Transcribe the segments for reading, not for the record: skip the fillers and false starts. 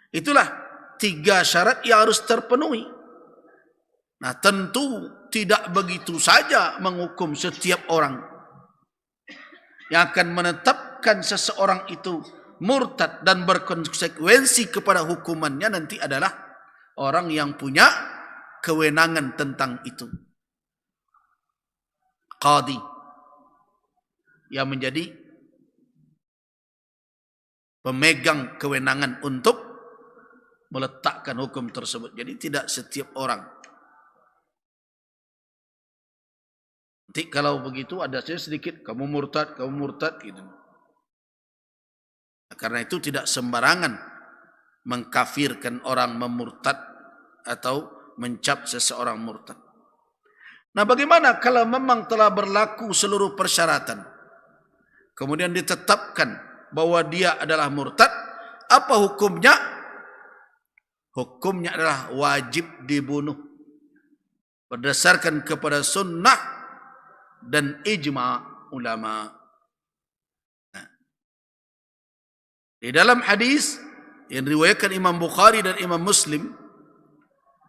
Itulah 3 syarat yang harus terpenuhi. Nah, tentu tidak begitu saja menghukum setiap orang. Yang akan menetapkan seseorang itu murtad dan berkonsekuensi kepada hukumannya nanti adalah orang yang punya kewenangan tentang itu. Qadi yang menjadi pemegang kewenangan untuk meletakkan hukum tersebut. Jadi tidak setiap orang. Nanti kalau begitu ada saja sedikit, kamu murtad gitu. Karena itu tidak sembarangan mengkafirkan orang, memurtad atau mencap seseorang murtad. Nah, bagaimana kalau memang telah berlaku seluruh persyaratan, kemudian ditetapkan bahwa dia adalah murtad, apa hukumnya? Hukumnya adalah wajib dibunuh berdasarkan kepada sunnah dan ijma' ulama. Nah, di dalam hadis yang riwayatkan Imam Bukhari dan Imam Muslim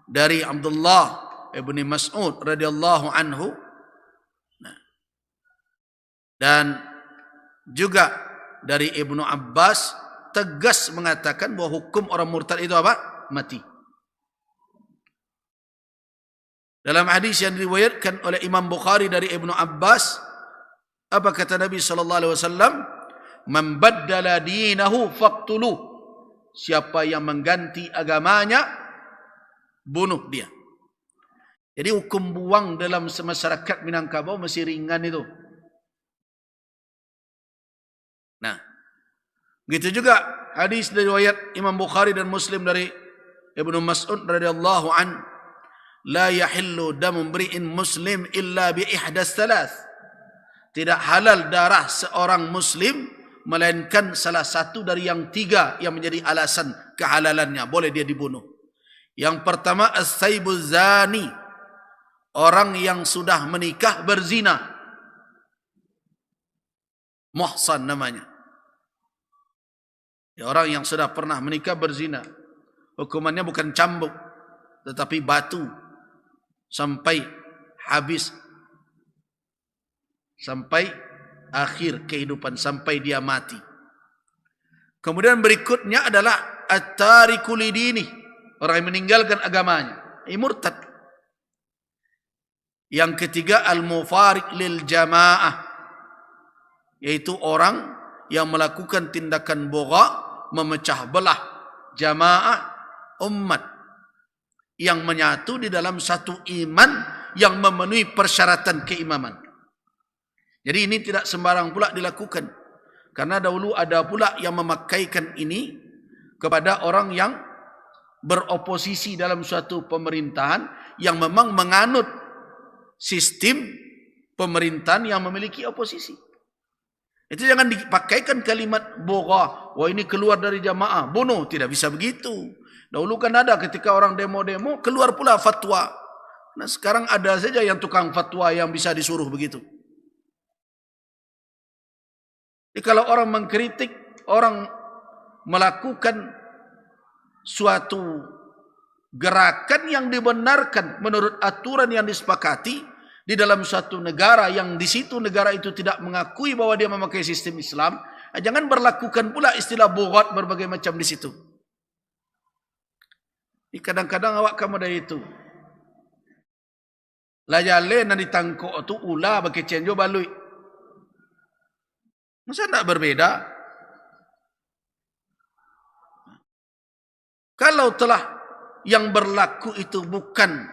dari Abdullah ibn Mas'ud radhiyallahu anhu, dan juga dari Ibnu Abbas, tegas mengatakan bahwa hukum orang murtad itu apa? Mati. Dalam hadis yang diriwayatkan oleh Imam Bukhari dari Ibnu Abbas, apa kata Nabi sallallahu alaihi wasallam? Man baddala dinahu faqtuluh. Siapa yang mengganti agamanya, bunuh dia. Jadi hukum buang dalam masyarakat Minangkabau masih ringan itu. Nah, begitu juga hadis dari riwayat Imam Bukhari dan Muslim dari Ibnu Mas'ud radhiyallahu an, la yahillu damu mri'in muslim illa bi ihdas thalath. Tidak halal darah seorang muslim melainkan salah satu dari yang 3 yang menjadi alasan kehalalannya, boleh dia dibunuh. Yang pertama as-saibuz zani, orang yang sudah menikah berzina, muhsan namanya. Ya, orang yang sudah pernah menikah berzina, hukumannya bukan cambuk tetapi batu sampai habis, sampai akhir kehidupan, sampai dia mati. Kemudian berikutnya adalah at-tariku lidini, orang yang meninggalkan agamanya, murtad. Yang ketiga al-mufariq lil jamaah, yaitu orang yang melakukan tindakan bogha, memecah belah jamaah umat yang menyatu di dalam satu iman yang memenuhi persyaratan keimaman. Jadi ini tidak sembarang pula dilakukan, karena dahulu ada pula yang memakaikan ini kepada orang yang beroposisi dalam suatu pemerintahan yang memang menganut sistem pemerintahan yang memiliki oposisi. Itu jangan dipakaikan kalimat bogha, wah ini keluar dari jamaah, bunuh. Tidak bisa begitu. Dahulu kan ada ketika orang demo-demo, keluar pula fatwa. Nah, sekarang ada saja yang tukang fatwa yang bisa disuruh begitu. Jadi kalau orang mengkritik, orang melakukan suatu gerakan yang dibenarkan menurut aturan yang disepakati di dalam suatu negara yang di situ negara itu tidak mengakui bahwa dia memakai sistem Islam, jangan berlakukan pula istilah boghat berbagai macam di situ. Kadang-kadang awak kamu dari itu. La jale na ditangkok tu ula bagi cenjo balui. Masa tak berbeda? Kalau telah yang berlaku itu bukan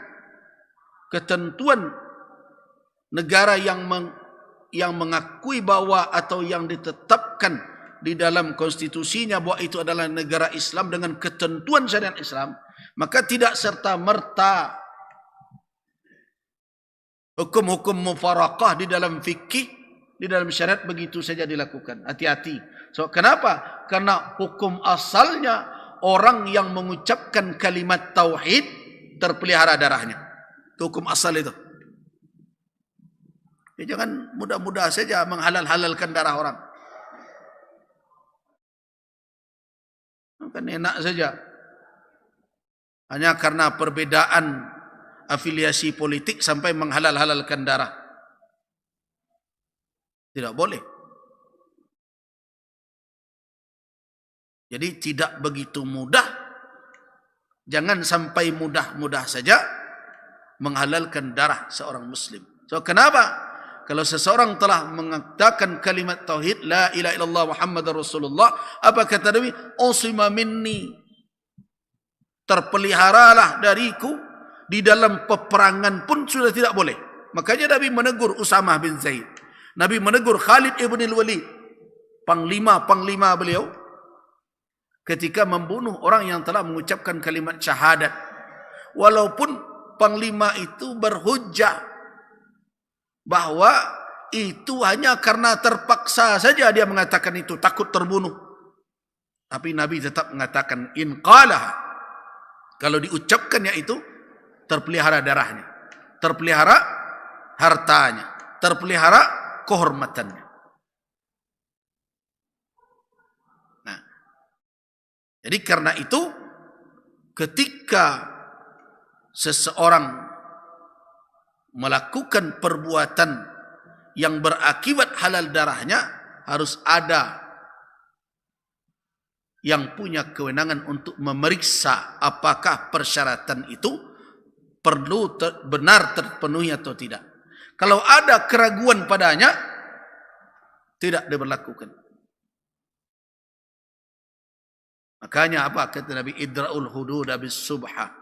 ketentuan negara yang mengakui bahwa atau yang ditetapkan di dalam konstitusinya bahwa itu adalah negara Islam dengan ketentuan syariat Islam, maka tidak serta-merta hukum-hukum mufaraqah di dalam fikih, di dalam syariat begitu saja dilakukan. Hati-hati. So, kenapa? Karena hukum asalnya orang yang mengucapkan kalimat tauhid terpelihara darahnya. Itu hukum asal itu. Ya, jangan mudah-mudah saja menghalal-halalkan darah orang. Kan enak saja. hanya karena perbedaan afiliasi politik sampai menghalal-halalkan darah. Tidak boleh. Jadi tidak begitu mudah, jangan sampai mudah-mudah saja menghalalkan darah seorang muslim. So kenapa? Kalau seseorang telah mengatakan kalimat tauhid la ilaha illallah Muhammadar Rasulullah, apa kata Nabi? Usima minni, terpeliharalah dariku, di dalam peperangan pun sudah tidak boleh. Makanya Nabi menegur Usamah bin Zaid, Nabi menegur Khalid ibn al-Walid, panglima beliau, ketika membunuh orang yang telah mengucapkan kalimat syahadat. Walaupun panglima itu berhujjah bahwa itu hanya karena terpaksa saja dia mengatakan itu, takut terbunuh. Tapi Nabi tetap mengatakan in qalah, kalau diucapkannya itu terpelihara darahnya, terpelihara hartanya, terpelihara kehormatannya. Nah, jadi karena itu ketika seseorang melakukan perbuatan yang berakibat halal darahnya, harus ada yang punya kewenangan untuk memeriksa apakah persyaratan itu perlu benar terpenuhi atau tidak. Kalau ada keraguan padanya, tidak diberlakukan. Makanya apa kata Nabi? Idra'ul hududa bis subha.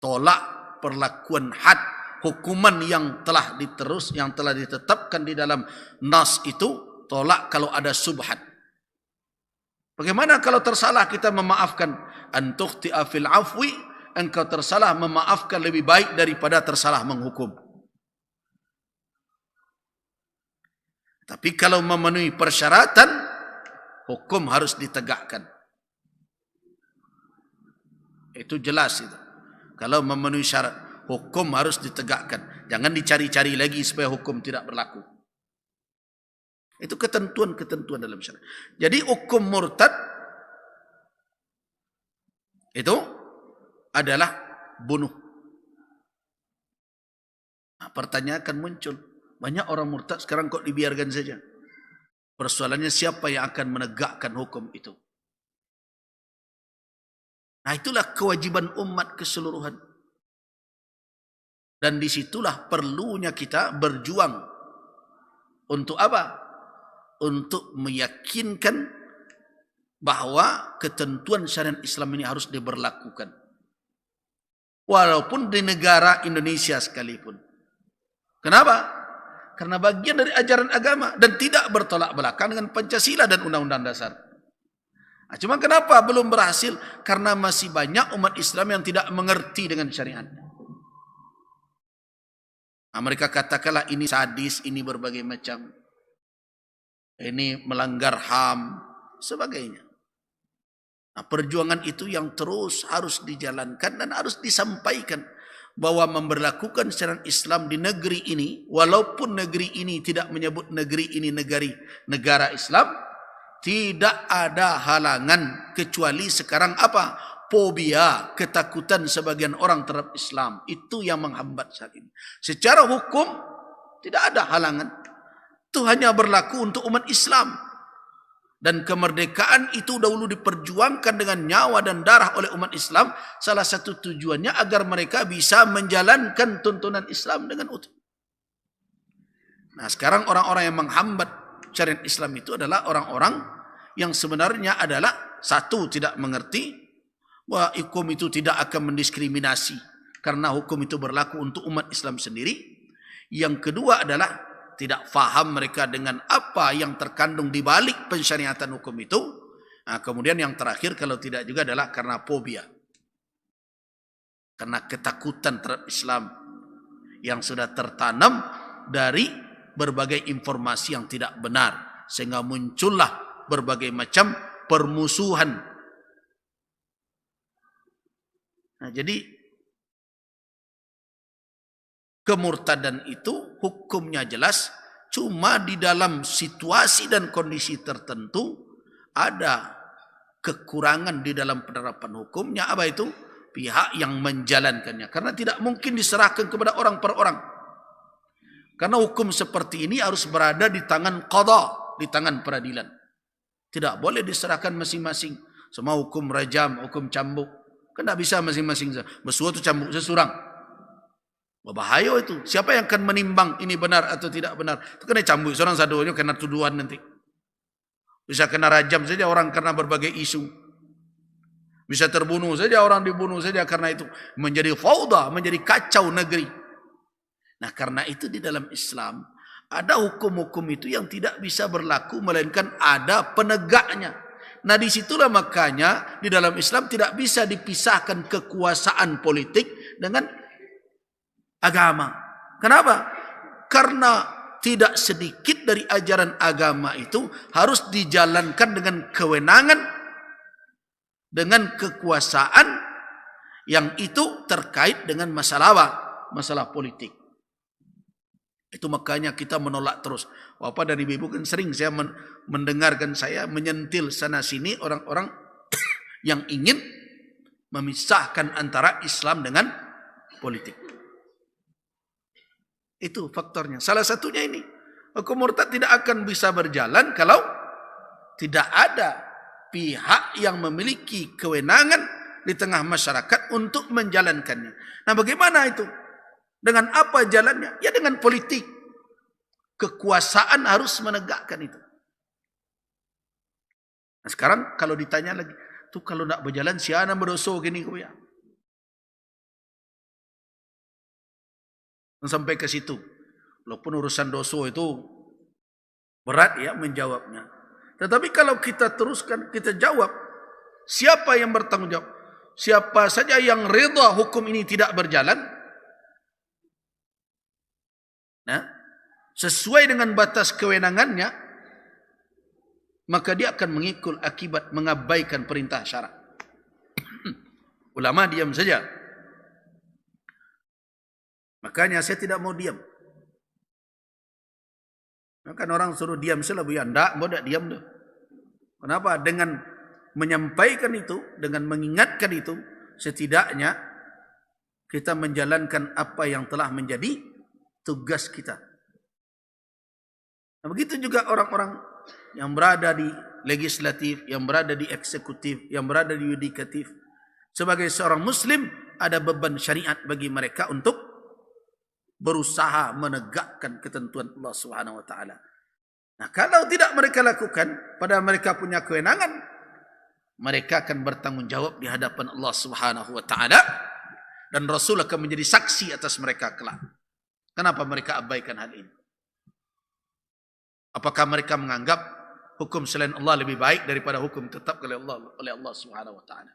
Tolak perlakuan had, hukuman yang telah ditetapkan di dalam nas itu, tolak kalau ada subhat. Bagaimana kalau tersalah kita memaafkan? Antukhti'a fil afwi, engkau tersalah memaafkan lebih baik daripada tersalah menghukum. Tapi kalau memenuhi persyaratan, hukum harus ditegakkan. Itu jelas itu. Kalau memenuhi syarat, hukum harus ditegakkan. Jangan dicari-cari lagi supaya hukum tidak berlaku. Itu ketentuan-ketentuan dalam syariat. Jadi hukum murtad itu adalah bunuh. Nah, pertanyaan akan muncul. Banyak orang murtad sekarang kok dibiarkan saja. Persoalannya siapa yang akan menegakkan hukum itu? Nah, itulah kewajiban umat keseluruhan. Dan disitulah perlunya kita berjuang. Untuk apa? Untuk meyakinkan bahwa ketentuan syariat Islam ini harus diberlakukan. Walaupun di negara Indonesia sekalipun. Kenapa? Karena bagian dari ajaran agama dan tidak bertolak belakang dengan Pancasila dan Undang-Undang Dasar. Nah, cuma kenapa belum berhasil? Karena masih banyak umat Islam yang tidak mengerti dengan syariat. Nah, mereka katakanlah ini sadis, ini berbagai macam. Ini melanggar HAM, sebagainya. Nah, perjuangan itu yang terus harus dijalankan dan harus disampaikan. Bahwa memberlakukan syariat Islam di negeri ini, walaupun negeri ini tidak menyebut negeri ini negara Islam, tidak ada halangan kecuali sekarang apa? Fobia, ketakutan sebagian orang terhadap Islam. Itu yang menghambat saat ini. Secara hukum tidak ada halangan. Itu hanya berlaku untuk umat Islam. Dan kemerdekaan itu dahulu diperjuangkan dengan nyawa dan darah oleh umat Islam. Salah satu tujuannya agar mereka bisa menjalankan tuntunan Islam dengan utuh. Nah, sekarang orang-orang yang menghambat syariat Islam itu adalah orang-orang yang sebenarnya adalah satu, tidak mengerti bahwa hukum itu tidak akan mendiskriminasi karena hukum itu berlaku untuk umat Islam sendiri. Yang kedua adalah tidak faham mereka dengan apa yang terkandung di balik pensyariatan hukum itu. Nah, kemudian yang terakhir kalau tidak juga adalah karena fobia. Karena ketakutan terhadap Islam yang sudah tertanam dari berbagai informasi yang tidak benar. Sehingga muncullah berbagai macam permusuhan. Nah, jadi kemurtadan itu hukumnya jelas, cuma di dalam situasi dan kondisi tertentu ada kekurangan di dalam penerapan hukumnya. Apa itu? pihak yang menjalankannya. Karena tidak mungkin diserahkan kepada orang per orang. Karena hukum seperti ini harus berada di tangan qadha, di tangan peradilan. Tidak boleh diserahkan masing-masing. Semua hukum rajam, hukum cambuk. Kan tidak bisa masing-masing. Bersuatu cambuk sesurang. Berbahaya itu. Siapa yang akan menimbang ini benar atau tidak benar? Itu kena cambuk seorang saduanya, kena tuduhan nanti. Bisa kena rajam saja orang karena berbagai isu. Bisa terbunuh saja orang, dibunuh saja karena itu. Menjadi fauda, menjadi kacau negeri. Nah karena itu di dalam Islam ada hukum-hukum itu yang tidak bisa berlaku melainkan ada penegaknya. Nah disitulah makanya di dalam Islam tidak bisa dipisahkan kekuasaan politik dengan agama. Kenapa? Karena tidak sedikit dari ajaran agama itu harus dijalankan dengan kewenangan, dengan kekuasaan yang itu terkait dengan masalah politik. Itu makanya kita menolak terus. Bapak dan ibu kan sering saya mendengarkan saya menyentil sana sini orang-orang yang ingin memisahkan antara Islam dengan politik. Itu faktornya. Salah satunya ini. Hukum murtad tidak akan bisa berjalan kalau tidak ada pihak yang memiliki kewenangan di tengah masyarakat untuk menjalankannya. Nah bagaimana itu? Dengan apa jalannya? Ya dengan politik. Kekuasaan harus menegakkan itu. Nah sekarang kalau ditanya lagi, tuh kalau tidak berjalan siapa berdosa gini kau ya? Sampai ke situ. Walaupun urusan dosa itu berat ya menjawabnya. Tetapi kalau kita teruskan, kita jawab, siapa yang bertanggung jawab? Siapa saja yang reda hukum ini tidak berjalan, nah, sesuai dengan batas kewenangannya, maka dia akan mengikul akibat mengabaikan perintah syarak. Ulama diam saja. Makanya saya tidak mau diam. Kan orang suruh diam saja, ya enggak, mau tidak diam tuh. Kenapa? Dengan menyampaikan itu, dengan mengingatkan itu, setidaknya kita menjalankan apa yang telah menjadi tugas kita. Nah, begitu juga orang-orang yang berada di legislatif, yang berada di eksekutif, yang berada di yudikatif. Sebagai seorang muslim, ada beban syariat bagi mereka untuk berusaha menegakkan ketentuan Allah Subhanahu wa taala. Nah, kalau tidak mereka lakukan, padahal mereka punya kewenangan, mereka akan bertanggung jawab di hadapan Allah Subhanahu wa taala dan Rasul akan menjadi saksi atas mereka kelak. Kenapa mereka abaikan hal ini? Apakah mereka menganggap hukum selain Allah lebih baik daripada hukum tetap oleh Allah Subhanahu wa taala?